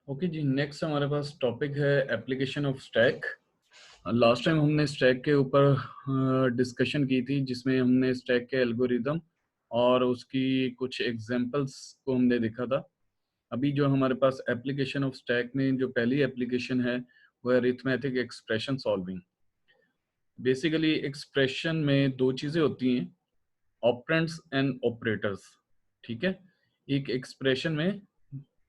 Okay जी, next हमारे पास topic है application of stack. Last time हमने स्टैक के ऊपर डिस्कशन की थी, जिसमें हमने स्टैक के एल्गोरिदम और उसकी कुछ एग्जांपल्स को हमने देखा था। अभी जो हमारे पास एप्लीकेशन ऑफ स्टैक में जो पहली एप्लीकेशन है वो है arithmetic expression solving. Basically expression में दो चीज़ें होती हैं, ऑपरेंड्स एंड ऑपरेटर्स। ठीक है, एक एक्सप्रेशन में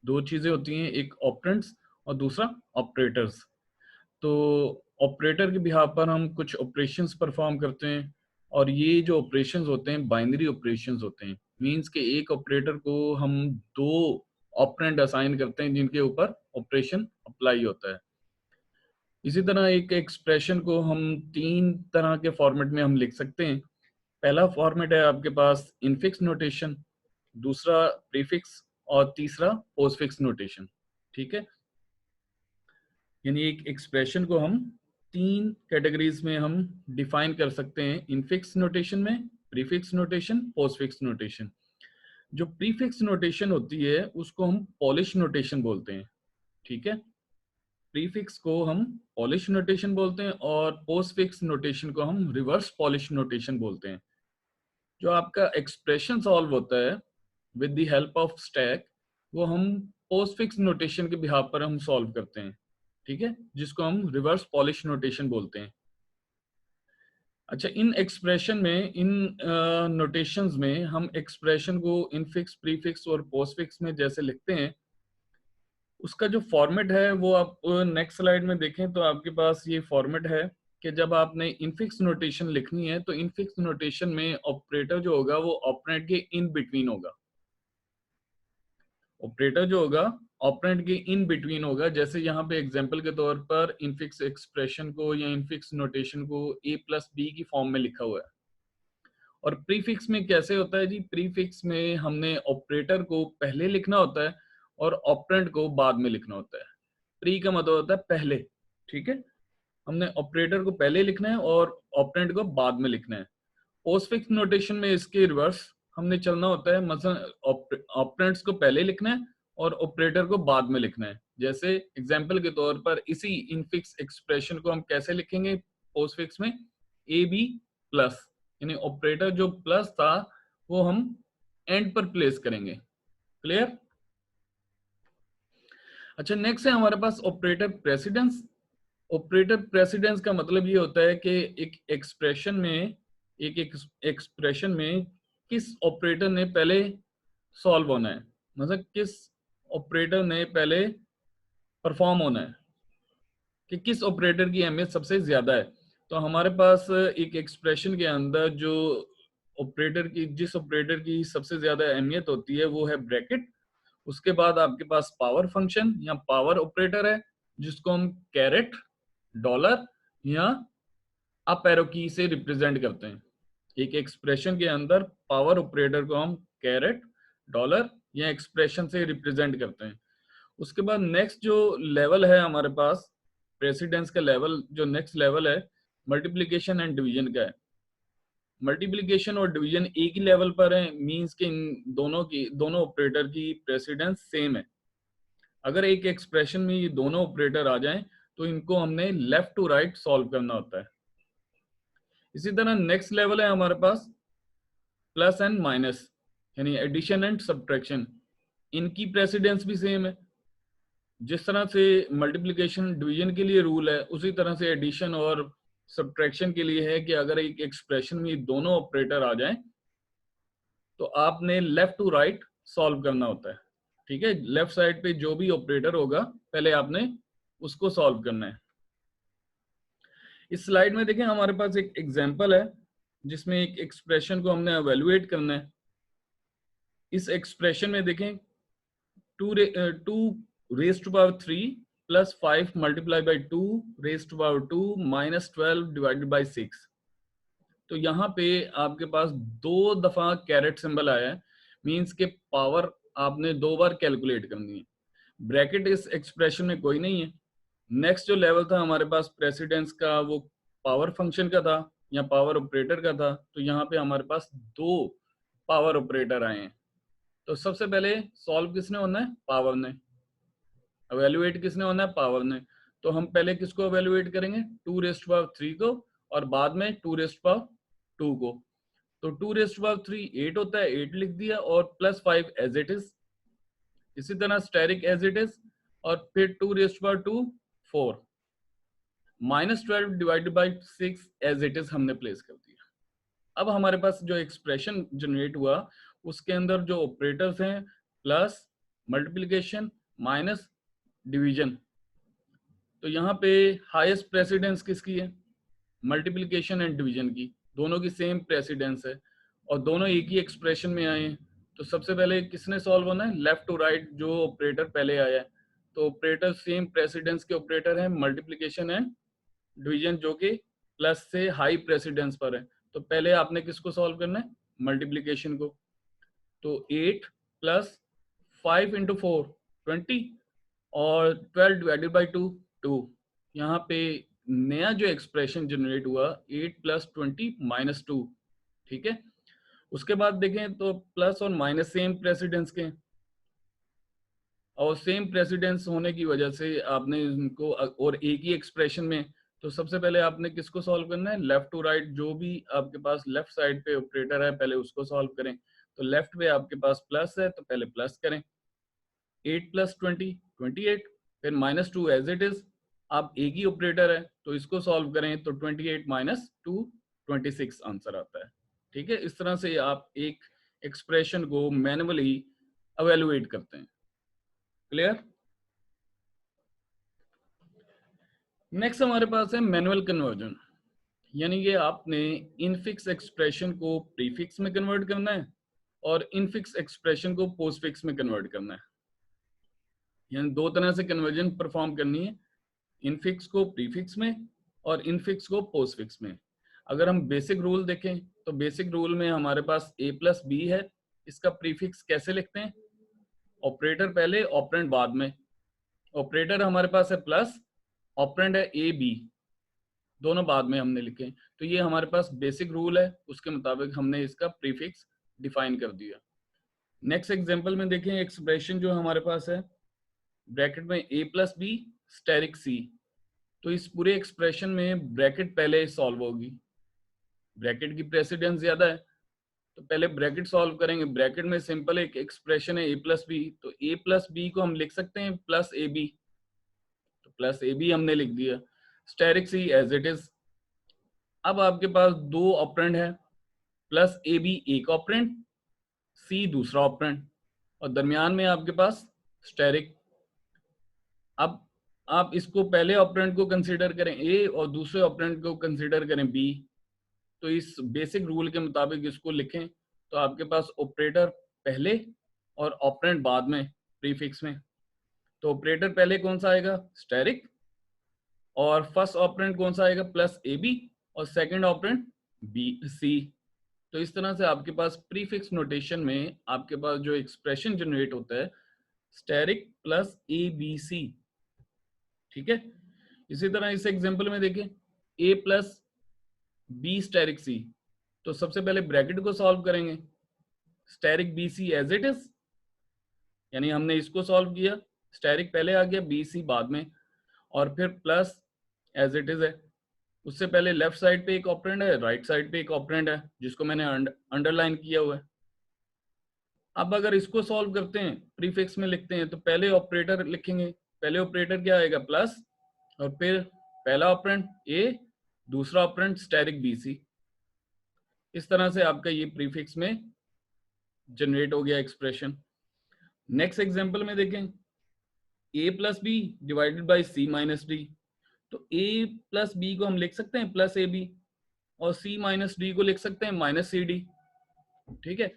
दो चीज़ें होती हैं, एक ऑपरेंड्स और दूसरा ऑपरेटर्स। तो ऑपरेटर के बिहाफ पर हम कुछ ऑपरेशंस परफॉर्म करते हैं, और ये जो ऑपरेशंस होते हैं बाइनरी ऑपरेशंस होते हैं। मींस के एक ऑपरेटर को हम दो ऑपरेंड असाइन करते हैं जिनके ऊपर ऑपरेशन अप्लाई होता है। इसी तरह एक एक्सप्रेशन को हम तीन तरह के फॉर्मेट में हम लिख सकते हैं। पहला फॉर्मेट है आपके पास इनफिक्स नोटेशन, दूसरा प्रीफिक्स और तीसरा पोस्टफिक्स नोटेशन। ठीक है, यानी एक एक्सप्रेशन को हम तीन कैटेगरीज में हम डिफाइन कर सकते हैं, इनफिक्स नोटेशन में, प्रीफिक्स नोटेशन, पोस्टफिक्स नोटेशन। जो प्रीफिक्स नोटेशन होती है उसको हम पॉलिश नोटेशन बोलते हैं। ठीक है, प्रीफिक्स को हम पॉलिश नोटेशन बोलते हैं और पोस्टफिक्स नोटेशन को हम रिवर्स पॉलिश नोटेशन बोलते हैं। जो आपका एक्सप्रेशन सॉल्व होता है with the help of stack, वो हम पोस्टफिक्स नोटेशन के बिहाफ पर हम सॉल्व करते हैं। ठीक है, जिसको हम रिवर्स पॉलिश नोटेशन बोलते हैं। अच्छा, इन एक्सप्रेशन में, इन नोटेशंस में हम एक्सप्रेशन को इनफिक्स, प्रीफिक्स और पोस्टफिक्स में जैसे लिखते हैं, उसका जो फॉर्मेट है वो आप नेक्स्ट स्लाइड में देखें तो आपके पास ये फॉर्मेट है कि जब आपने इनफिक्स नोटेशन लिखनी है तो इनफिक्स नोटेशन में ऑपरेटर जो होगा वो ऑपरेंड के इन बिटवीन होगा। ऑपरेटर जो होगा ऑपरेंड के इन बिटवीन होगा। जैसे यहाँ पे एग्जांपल के तौर पर इनफिक्स एक्सप्रेशन को या इनफिक्स नोटेशन को a प्लस बी की फॉर्म में लिखा हुआ है। और प्रीफिक्स में कैसे होता है जी? प्रीफिक्स में हमने ऑपरेटर को पहले लिखना होता है और ऑपरेंड को बाद में लिखना होता है। प्री का मतलब होता है पहले। ठीक है, हमने ऑपरेटर को पहले लिखना है और ऑपरेंड को बाद में लिखना है। पोस्टफिक्स नोटेशन में इसके रिवर्स हमने चलना होता है, मतलब ऑपरेंड्स को पहले लिखना है और ऑपरेटर को बाद में लिखना है। जैसे एग्जांपल के तौर पर इसी इनफिक्स एक्सप्रेशन को हम कैसे लिखेंगे पोस्टफिक्स में? ए बी प्लस, यानी ऑपरेटर जो प्लस था वो हम एंड पर प्लेस करेंगे। क्लियर? अच्छा, नेक्स्ट है हमारे पास ऑपरेटर प्रेसिडेंस। ऑपरेटर प्रेसिडेंस का मतलब ये होता है कि एक एक्सप्रेशन में, एक एक्सप्रेशन में किस ऑपरेटर ने पहले सॉल्व होना है, मतलब किस ऑपरेटर ने पहले परफॉर्म होना है, कि किस ऑपरेटर की अहमियत सबसे ज्यादा है। तो हमारे पास एक एक्सप्रेशन के अंदर जो ऑपरेटर की, जिस ऑपरेटर की सबसे ज्यादा अहमियत होती है वो है ब्रैकेट। उसके बाद आपके पास पावर फंक्शन या पावर ऑपरेटर है, जिसको हम कैरेट, डॉलर या अप एरो की से रिप्रेजेंट करते हैं। एक एक्सप्रेशन के अंदर पावर ऑपरेटर को हम कैरेट, डॉलर या एक्सप्रेशन से रिप्रेजेंट करते हैं। उसके बाद नेक्स्ट जो लेवल है हमारे पास प्रेसिडेंस का लेवल, जो नेक्स्ट लेवल है मल्टीप्लिकेशन एंड डिवीजन का है। मल्टीप्लिकेशन और डिवीजन एक ही लेवल पर है, मींस कि इन दोनों ऑपरेटर की प्रेसिडेंस सेम है। अगर एक एक्सप्रेशन में ये दोनों ऑपरेटर आ जाएं तो इनको हमने लेफ्ट टू राइट सॉल्व करना होता है। इसी तरह नेक्स्ट लेवल है हमारे पास प्लस एंड माइनस, यानी एडिशन एंड सब्ट्रैक्शन। इनकी प्रेसिडेंस भी सेम है। जिस तरह से मल्टीप्लिकेशन डिवीजन के लिए रूल है, उसी तरह से एडिशन और सब्ट्रैक्शन के लिए है कि अगर एक एक्सप्रेशन में दोनों ऑपरेटर आ जाएं तो आपने लेफ्ट टू राइट सॉल्व करना होता है। ठीक है, लेफ्ट साइड पे जो भी ऑपरेटर होगा पहले आपने उसको सॉल्व करना है। इस स्लाइड में देखें हमारे पास एक एग्जांपल है जिसमें एक एक्सप्रेशन को हमने एवेलुएट करना है। इस एक्सप्रेशन में देखें 2 raise to power 3 plus 5 multiply by 2 raise to power 2 minus 12 divided by 6। तो यहाँ पे आपके पास दो दफा कैरेट सिंबल आया है, मींस के पावर आपने दो बार कैलकुलेट करनी है। ब्रैकेट इस एक्सप्रेशन में कोई नहीं है। नेक्स्ट जो लेवल था हमारे पास प्रेसिडेंस का, वो पावर फंक्शन का था या पावर ऑपरेटर का था। तो यहाँ पे हमारे पास दो पावर ऑपरेटर आए हैं। तो सबसे पहले सॉल्व किसने होना है? पावर ने। एवेल्युएट किसने होना है? पावर ने। तो हम पहले किसको एवेल्युएट करेंगे? 2 रेज़ टू पावर 3 को, और बाद में 2 रेज़ टू पावर 2 को। तो 2 रेज़ टू पावर 3 8 होता है, 8 लिख दिया, और प्लस 5 एज इट इज। इसी तरह स्टेरिक एज इट इज, और फिर 2 raise to power 2 4, -12 divided by 6 as it is हमने प्लेस कर दिया। अब हमारे पास जो एक्सप्रेशन जनरेट हुआ उसके अंदर जो ऑपरेटर्स हैं, प्लस, मल्टीप्लिकेशन, माइनस, डिवीजन, तो यहाँ पे हाईएस्ट प्रेसिडेंस किसकी है? मल्टीप्लिकेशन एंड डिवीजन की। दोनों की सेम प्रेसिडेंस है और दोनों एक ही एक्सप्रेशन में आए हैं। तो सबसे पहले किसने सॉल्व होना है? लेफ्ट टू राइट जो ऑपरेटर पहले आया है। तो ऑपरेटर सेम प्रेसिडेंस के ऑपरेटर है, मल्टीप्लिकेशन एंड डिवीजन, जो कि प्लस से हाई प्रेसिडेंस पर है। तो पहले आपने किसको सॉल्व करना है? मल्टीप्लिकेशन को। तो 8 प्लस 5 इंटू 4 20, और 12 डिवाइडेड बाई 2 2। यहाँ पे नया जो एक्सप्रेशन जनरेट हुआ 8 प्लस 20 माइनस 2। ठीक है, उसके बाद देखें तो प्लस और माइनस सेम प्रेसिडेंस के, और सेम प्रेसिडेंस होने की वजह से आपने इनको और एक ही एक्सप्रेशन में, तो सबसे पहले आपने किसको सॉल्व करना है? लेफ्ट टू राइट जो भी आपके पास लेफ्ट साइड पे ऑपरेटर है पहले उसको सॉल्व करें। तो लेफ्ट पे आपके पास प्लस है तो पहले प्लस करें, 8 प्लस 20 28, फिर माइनस 2 एज इट इज। आप एक ही ऑपरेटर है तो इसको सॉल्व करें तो 28 माइनस 2 26 आंसर आता है। ठीक है, इस तरह से आप एक एक्सप्रेशन को मैन्युअली अवेलुएट करते हैं। क्लियर? नेक्स्ट हमारे पास है मैनुअल कन्वर्जन, यानी कि आपने इनफिक्स एक्सप्रेशन को प्रीफिक्स में कन्वर्ट करना है और इनफिक्स एक्सप्रेशन को पोस्टफिक्स में कन्वर्ट करना है। यानी दो तरह से कन्वर्जन परफॉर्म करनी है, इनफिक्स को प्रीफिक्स में और इनफिक्स को पोस्टफिक्स में। अगर हम बेसिक रूल देखें तो बेसिक रूल में हमारे पास a प्लस बी है, इसका प्रीफिक्स कैसे लिखते हैं? ऑपरेटर पहले, ऑपरेंड बाद में। ऑपरेटर हमारे पास है प्लस, ऑपरेंड है ए बी, दोनों बाद में हमने लिखे। तो ये हमारे पास बेसिक रूल है, उसके मुताबिक हमने इसका प्रीफिक्स डिफाइन कर दिया। नेक्स्ट एग्जांपल में देखें, एक्सप्रेशन जो हमारे पास है ब्रैकेट में a plus B asterisk c, तो इस पूरे एक्सप्रेशन में ब्रैकेट पहले सॉल्व होगी, ब्रैकेट की प्रेसिडेंस ज्यादा है तो पहले ब्रैकेट सॉल्व करेंगे। ब्रैकेट में सिंपल एक एक्सप्रेशन है a प्लस बी, तो a प्लस बी को हम लिख सकते हैं प्लस ए बी, तो प्लस ए बी हमने लिख दिया, asterisk c as it is. अब आपके पास दो ऑपरेंड है, प्लस ए बी एक ऑपरेंड, सी दूसरा ऑपरेंड, और दरमियान में आपके पास स्टेरिक। अब आप इसको पहले ऑपरेंड को कंसीडर करें ए और दूसरे ऑपरेंड को कंसीडर करें बी, तो इस बेसिक रूल के मुताबिक इसको लिखें तो आपके पास ऑपरेटर पहले और ऑपरेंड बाद में प्रीफिक्स में। तो ऑपरेटर पहले कौन सा आएगा? स्टेरिक, और फर्स्ट ऑपरेंड कौन सा आएगा? प्लस ए बी, और सेकेंड ऑपरेंड बी सी। तो इस तरह से आपके पास प्रीफिक्स नोटेशन में आपके पास जो एक्सप्रेशन जनरेट होता है asterisk plus a b c. ठीक है, इसी तरह इस एग्जांपल में देखिए a plus B asterisk c, तो सबसे पहले ब्रैकेट को सॉल्व करेंगे, asterisk b c as it is, यानी हमने इसको सॉल्व किया, स्टेरिक पहले आ गया बी सी बाद में, और फिर प्लस एज इट इज है। उससे पहले लेफ्ट साइड पे एक ऑपरेंड है, राइट साइड पे एक ऑपरेंड है जिसको मैंने अंडरलाइन किया हुआ है। अब अगर इसको सॉल्व करते हैं प्रीफिक्स में लिखते हैं तो पहले ऑपरेटर लिखेंगे, पहले ऑपरेटर क्या आएगा? प्लस, और फिर पहला ऑपरेंड ए, दूसरा ऑपरेंड स्टेरिक बी सी। इस तरह से आपका ये प्रीफिक्स में जनरेट हो गया एक्सप्रेशन। नेक्स्ट एग्जांपल में देखें, a plus B divided by C minus d, तो a प्लस बी को हम लिख सकते हैं प्लस ए बी, और c माइनस डी को लिख सकते हैं माइनस सी डी। ठीक है,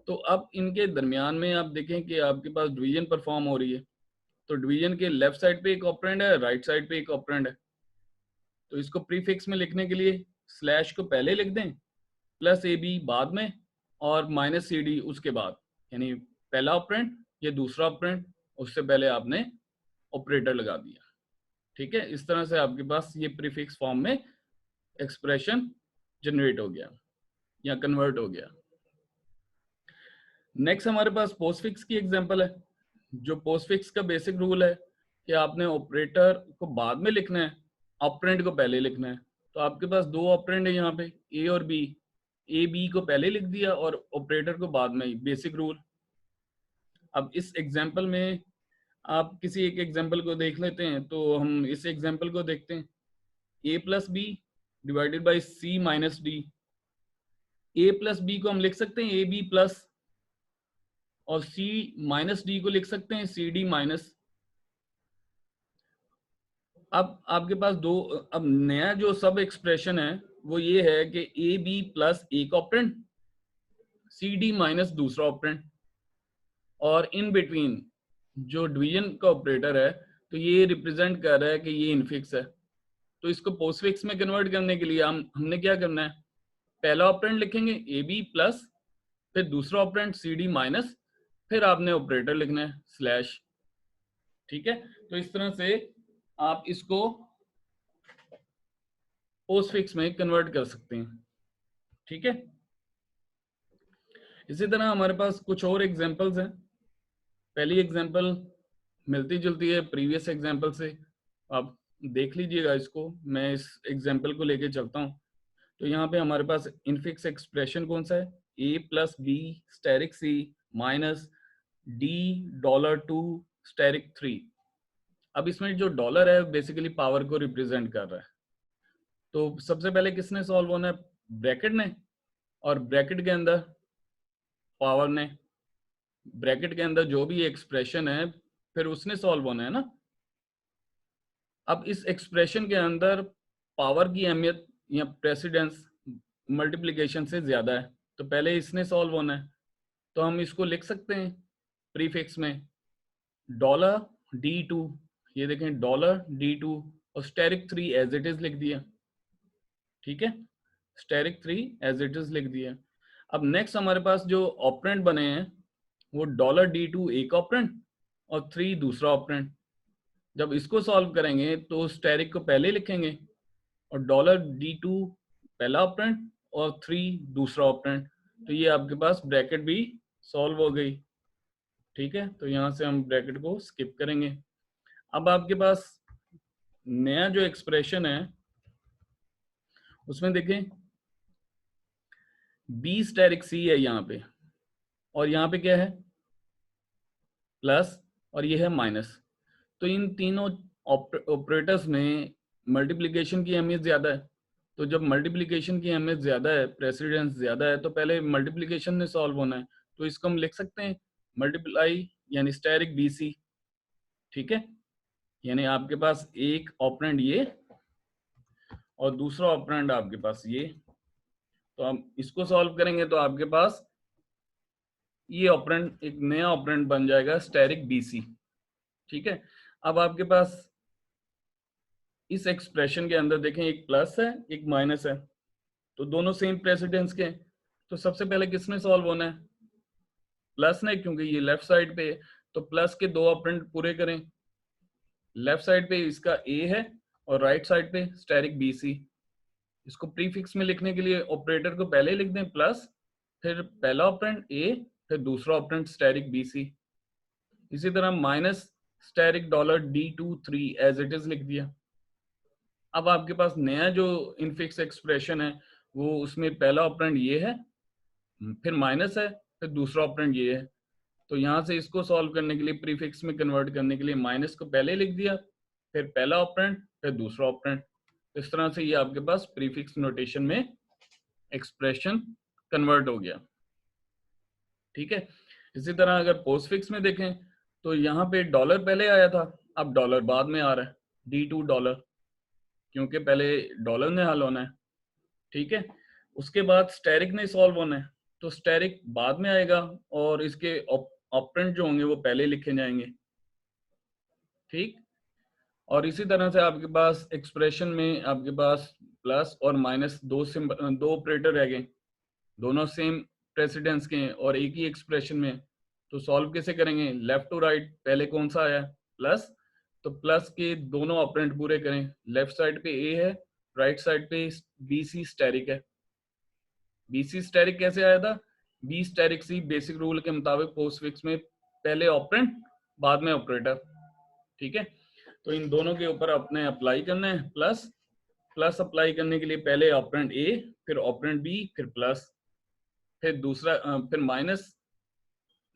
तो अब इनके दरमियान में आप देखें कि आपके पास डिवीजन परफॉर्म हो रही है, तो डिवीजन के लेफ्ट साइड पे एक ऑपरेंड है, राइट साइड पे एक ऑपरेंड है। तो इसको प्रीफिक्स में लिखने के लिए स्लैश को पहले लिख दें, प्लस ए बी बाद में, और माइनस सी डी उसके बाद, यानी पहला ऑपरेंड ये दूसरा ऑपरेंड, उससे पहले आपने ऑपरेटर लगा दिया। ठीक है, इस तरह से आपके पास ये प्रीफिक्स फॉर्म में एक्सप्रेशन जनरेट हो गया या कन्वर्ट हो गया। नेक्स्ट हमारे पास पोस्टफिक्स की एग्जांपल है। जो पोस्टफिक्स का बेसिक रूल है कि आपने ऑपरेटर को बाद में लिखना है, ऑपरेंड को पहले लिखना है। तो आपके पास दो ऑपरेंड है यहाँ पे, ए और बी। ए बी को पहले लिख दिया और ऑपरेटर को बाद में, बेसिक रूल। अब इस एग्जाम्पल में आप किसी एक एग्जाम्पल को देख लेते हैं, तो हम इस एग्जाम्पल को देखते हैं। A plus B divided by C minus D. A plus B को हम लिख सकते हैं ए बी प्लस, और सी माइनस डी को लिख सकते हैं सी डी माइनस। अब आपके पास दो, अब नया जो सब एक्सप्रेशन है वो ये है कि ए बी प्लस एक ऑपरेंड, सी डी माइनस दूसरा ऑपरेंड, और इन बिटवीन जो डिवीजन का ऑपरेटर है, तो ये रिप्रेजेंट कर रहा है कि ये इनफिक्स है। तो इसको पोस्टफिक्स में कन्वर्ट करने के लिए हमने क्या करना है, पहला ऑपरेंड लिखेंगे ए बी प्लस, फिर दूसरा ऑपरेंड सी डी माइनस, फिर आपने ऑपरेटर लिखना है स्लैश। ठीक है, तो इस तरह से आप इसको पोस्टफिक्स में कन्वर्ट कर सकते हैं। ठीक है, इसी तरह हमारे पास कुछ और एग्जांपल्स हैं। पहली एग्जांपल मिलती जुलती है प्रीवियस एग्जांपल से, आप देख लीजिएगा इसको। मैं इस एग्जांपल को लेके चलता हूँ। तो यहाँ पे हमारे पास इनफिक्स एक्सप्रेशन कौन सा है, A plus B asterisk C minus D dollar two asterisk 3। अब इसमें जो डॉलर है बेसिकली पावर को रिप्रेजेंट कर रहा है। तो सबसे पहले किसने सॉल्व होना है, ब्रैकेट ने, और ब्रैकेट के अंदर पावर ने, ब्रैकेट के अंदर जो भी एक्सप्रेशन है फिर उसने सॉल्व होना है ना। अब इस एक्सप्रेशन के अंदर पावर की अहमियत या प्रेसिडेंस मल्टीप्लिकेशन से ज्यादा है, तो पहले इसने सॉल्व होना है। तो हम इसको लिख सकते हैं प्रीफिक्स में डॉलर D2, ये देखें डॉलर D2, और स्टेरिक 3 एज इट इज लिख दिया। ठीक है, स्टेरिक 3 एज इट इज लिख दिया। अब नेक्स्ट हमारे पास जो ऑपरेंड बने हैं वो डॉलर D2 एक ऑपरेंड और 3 दूसरा ऑपरेंड। जब इसको सॉल्व करेंगे तो स्टेरिक को पहले लिखेंगे और डॉलर D2 पहला ऑपरेंड और 3 दूसरा ऑपरेंड। तो ये आपके पास ब्रैकेट भी सॉल्व हो गई। ठीक है, तो यहां से हम ब्रैकेट को स्किप करेंगे। अब आपके पास नया जो एक्सप्रेशन है उसमें देखें बी स्टेरिक सी है यहाँ पे, और यहाँ पे क्या है प्लस, और ये है माइनस। तो इन तीनों ऑपरेटर्स में मल्टीप्लिकेशन की अहमियत ज्यादा है। तो जब मल्टीप्लिकेशन की अहमियत ज्यादा है, प्रेसिडेंस ज्यादा है, तो पहले मल्टीप्लिकेशन में सॉल्व होना है। तो इसको हम लिख सकते हैं मल्टीप्लाई यानी स्टेरिक बी सी। ठीक है, यानी आपके पास एक ऑपरेंड ये और दूसरा ऑपरेंड आपके पास ये। तो हम इसको सॉल्व करेंगे तो आपके पास ये ऑपरेंड, एक नया ऑपरेंड बन जाएगा स्टेरिक बीसी। ठीक है, अब आपके पास इस एक्सप्रेशन के अंदर देखें एक प्लस है एक माइनस है, तो दोनों सेम प्रेसिडेंस के हैं। तो सबसे पहले किसने सॉल्व होना है, प्लस ने, क्योंकि ये लेफ्ट साइड पे है। तो प्लस के दो ऑपरेंड पूरे करें। लेफ्ट साइड पे इसका ए है और राइट साइड पे स्टेरिक बीसी। इसको प्रीफिक्स में लिखने के लिए ऑपरेटर को पहले लिख दें प्लस, फिर पहला ऑपरेंड ए, फिर दूसरा ऑपरेंड स्टेरिक बीसी। इसी तरह minus asterisk dollar D2 3 as it is लिख दिया। अब आपके पास नया जो इनफिक्स एक्सप्रेशन है वो उसमें पहला ऑपरेंड ये है, फिर माइनस है, फिर दूसरा ऑपरेंड ये है। तो यहाँ से इसको सॉल्व करने के लिए प्रीफिक्स में कन्वर्ट करने के लिए माइनस को पहले लिख दिया, फिर पहला ऑपरेंड, फिर दूसरा ऑपरेंड। इस तरह से ये आपके पास प्रीफिक्स नोटेशन में एक्सप्रेशन कन्वर्ट हो गया। ठीक है, इसी तरह अगर पोस्टफिक्स में देखें तो यहाँ पे डॉलर पहले आया था, अब डॉलर बाद में आ रहा है, D2 डॉलर, क्योंकि पहले डॉलर ने हल होना है। ठीक है, उसके बाद स्टेरिक ने सॉल्व होना है, तो स्टेरिक बाद में आएगा और इसके ऑपरेंड जो होंगे वो पहले लिखे जाएंगे। ठीक, और इसी तरह से आपके पास एक्सप्रेशन में आपके पास प्लस और माइनस दो ऑपरेटर रह गए, दोनों सेम प्रेसिडेंस के हैं और एक ही एक्सप्रेशन में। तो सॉल्व कैसे करेंगे, लेफ्ट टू राइट, पहले कौन सा आया प्लस, तो प्लस के दोनों ऑपरेंड पूरे करें। लेफ्ट साइड पे ए है, राइट साइड पे बीसी स्टेरिक है। बीसी स्टेरिक कैसे आया था, बी स्टेरिक सी बेसिक रूल के मुताबिक पोस्टफिक्स में पहले ऑपरेंड बाद में ऑपरेटर। ठीक है, तो इन दोनों के ऊपर अपने अप्लाई करना है, प्लस प्लस अप्लाई करने के लिए पहले ऑपरेंड ए, फिर ऑपरेंड बी, फिर प्लस, फिर दूसरा फिर माइनस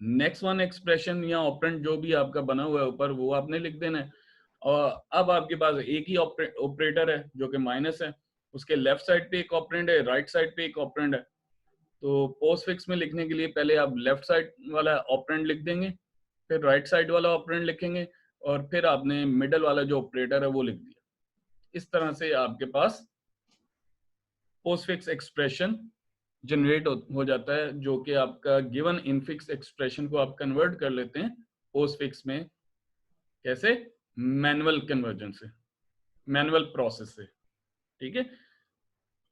नेक्स्ट वन एक्सप्रेशन या ऑपरेंड जो भी आपका बना हुआ है ऊपर वो आपने लिख देना है। और अब आपके पास एक ही ऑपरेटर है जो कि माइनस है, उसके लेफ्ट साइड पे एक ऑपरेंड है, राइट साइड पे एक ऑपरेंड है। तो पोस्ट फिक्स में लिखने के लिए पहले आप लेफ्ट साइड वाला ऑपरेंड लिख देंगे, फिर राइट साइड वाला ऑपरेंड लिखेंगे, और फिर आपने मिडल वाला जो ऑपरेटर है वो लिख दिया। इस तरह से आपके पास पोस्ट फिक्स एक्सप्रेशन जनरेट हो जाता है, जो कि आपका गिवन इनफिक्स एक्सप्रेशन को आप कन्वर्ट कर लेते हैं पोस्ट फिक्स में। कैसे? मैनुअल कन्वर्जन से, मैनुअल प्रोसेस से। ठीक है,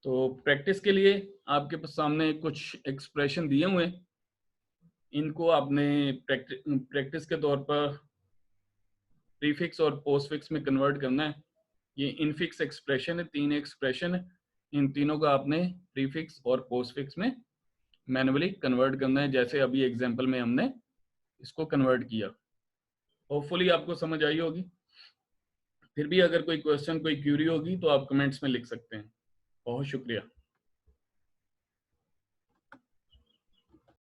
तो प्रैक्टिस के लिए आपके पास सामने कुछ एक्सप्रेशन दिए हुए हैं, इनको आपने प्रैक्टिस के तौर पर प्रीफिक्स और पोस्टफिक्स में कन्वर्ट करना है। ये इनफिक्स एक्सप्रेशन है, 3 एक्सप्रेशन है, इन तीनों का आपने प्रीफिक्स और पोस्टफिक्स में मैनुअली कन्वर्ट करना है, जैसे अभी एग्जांपल में हमने इसको कन्वर्ट किया। होपफुली आपको समझ आई होगी। फिर भी अगर कोई क्वेश्चन, कोई क्यूरी होगी तो आप कमेंट्स में लिख सकते हैं। बहुत शुक्रिया।